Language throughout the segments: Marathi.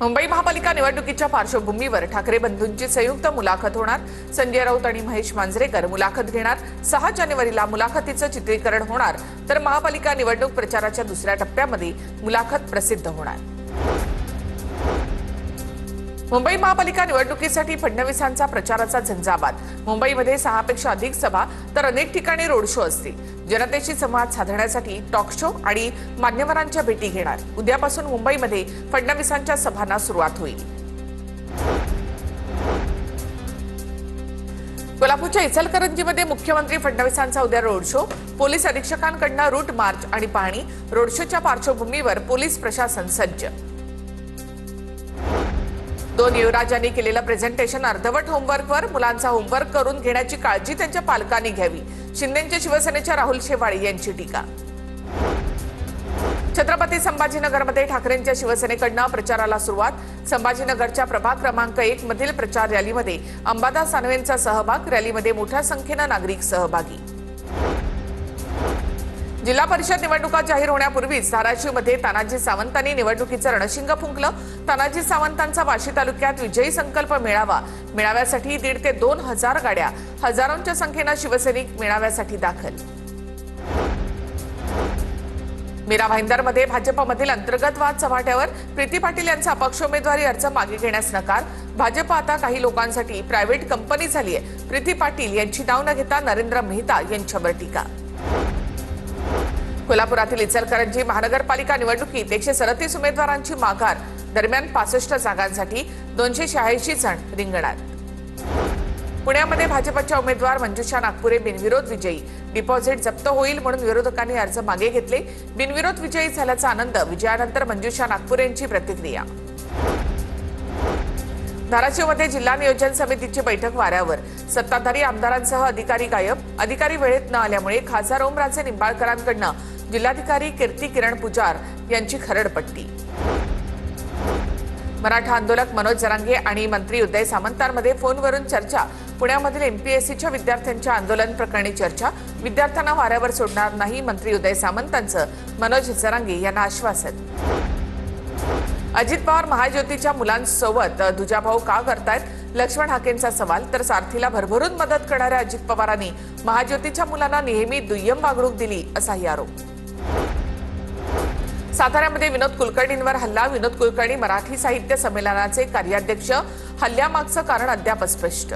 मुंबई महापालिका निवडणुकीच्या पार्श्वभूमीवर ठाकरे बंधूंची संयुक्त मुलाखत होणार। संजय राऊत आणि महेश मांजरेकर मुलाखत घेणार। 6 जानेवारीला मुलाखतीचं चित्रीकरण होणार, तर महापालिका निवडणूक प्रचाराच्या दुसऱ्या टप्प्यामध्ये मुलाखत प्रसिद्ध होणार। मुंबई महापालिका निवडणुकीसाठी फडणवीसांचा प्रचाराचा झंझावात। मुंबईमध्ये 6 पेक्षा अधिक सभा तर अनेक ठिकाणी रोड शो असतील। जनतेशी संवाद साधण्यासाठी टॉक शो आणि मान्यवरांच्या भेटी घेणार। उद्यापासून मुंबईमध्ये फडणवीसांच्या सभांना सुरुवात होईल। कोल्हापूरच्या इचलकरंजीमध्ये मुख्यमंत्री फडणवीसांचा उद्या रोड शो। पोलीस अधीक्षकांकडून रूट मार्च आणि पाहणी। रोड शोच्या पार्श्वभूमीवर पोलीस प्रशासन सज्ज। 2 युवराजांनी केलेलं प्रेझेंटेशन अर्धवट होमवर्कवर। मुलांचा होमवर्क करून घेण्याची काळजी त्यांच्या पालकांनी घ्यावी। शिंदेच्या शिवसेनेच्या राहुल शेवाळे यांची टीका। छत्रपती संभाजीनगरमध्ये ठाकरेंच्या शिवसेनेकडून प्रचाराला सुरुवात। संभाजीनगरच्या प्रभाग क्रमांक 1 मधील प्रचार रॅलीमध्ये अंबादास दानवेंचा सहभाग। रॅलीमध्ये मोठ्या संख्येनं नागरिक सहभागी। जिल्हा परिषद निवडणुका जाहीर होण्यापूर्वीच धाराशिवमध्ये तानाजी सावंतांनी निवडणुकीचं रणशिंग फुंकलं। तानाजी सावंतांचा वाशी तालुक्यात विजयी संकल्प मेळावा। मेळाव्यासाठी 1,500 ते 2,000 गाड्या। हजारोंच्या संख्येनं शिवसैनिक मेळाव्यासाठी दाखल। मीरा भाईंदरमध्ये भाजपमधील अंतर्गत वाद चव्हाट्यावर। प्रीती पाटील यांचा अपक्ष उमेदवारी अर्ज मागे घेण्यास नकार। भाजप आता काही लोकांसाठी प्रायव्हेट कंपनी झाली आहे। प्रीती पाटील यांची नाव न घेता नरेंद्र मेहता यांच्यावर टीका। कोल्हापुरातील इचलकरंजी महानगरपालिका निवडणुकीत 137 उमेदवारांची माघार। दरम्यान 65 जागांसाठी 286 जण रिंगणात। पुण्यामध्ये भाजपच्या उमेदवार मंजुषा नागपुरे बिनविरोध विजयी। डिपॉझिट जप्त होईल म्हणून विरोधकांनी अर्ज मागे घेतले। बिनविरोध विजयी झाल्याचा आनंद। विजयानंतर मंजुषा नागपुरेंची प्रतिक्रिया। धाराशिवमध्ये जिल्हा नियोजन समितीची बैठक वाऱ्यावर। सत्ताधारी आमदारांसह अधिकारी गायब। अधिकारी वेळेत न आल्यामुळे खासदार ओमराजे निंबाळकरांकडून जिल्हाधिकारी कीर्ती किरण पुजार यांची खरडपट्टी। मराठा आंदोलक मनोज जरांगे आणि मंत्री उदय सामंतांमध्ये फोनवरून चर्चा। पुण्यामधील एमपीएससीच्या विद्यार्थ्यांच्या आंदोलन प्रकरणी चर्चा। विद्यार्थ्यांना वाऱ्यावर सोडणार नाही मंत्री उदय सामंतांचं मनोज जरांगे यांना आश्वासन। अजित पवार महाज्योतीच्या मुलांसोबत दुजाभाव का करतायत? लक्ष्मण हाकेंचा सवाल। तर सारथीला भरभरून मदत करणाऱ्या अजित पवारांनी महाज्योतीच्या मुलांना नेहमी दुय्यम वागणूक दिली असाही आरोप। साताऱ्यामध्ये विनोद कुलकर्णींवर हल्ला। विनोद कुलकर्णी मराठी साहित्य संमेलनाचे कार्याध्यक्ष। हल्ल्यामागचं कारण अद्याप अस्पष्ट।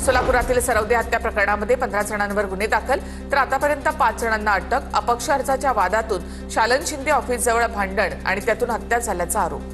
सोलापुरातील सरवदे हत्या प्रकरणामध्ये 15 जणांवर गुन्हे दाखल, तर आतापर्यंत 5 जणांना अटक। अपक्ष अर्जाच्या वादातून शालन शिंदे ऑफिसजवळ भांडण आणि त्यातून हत्या झाल्याचा आरोप।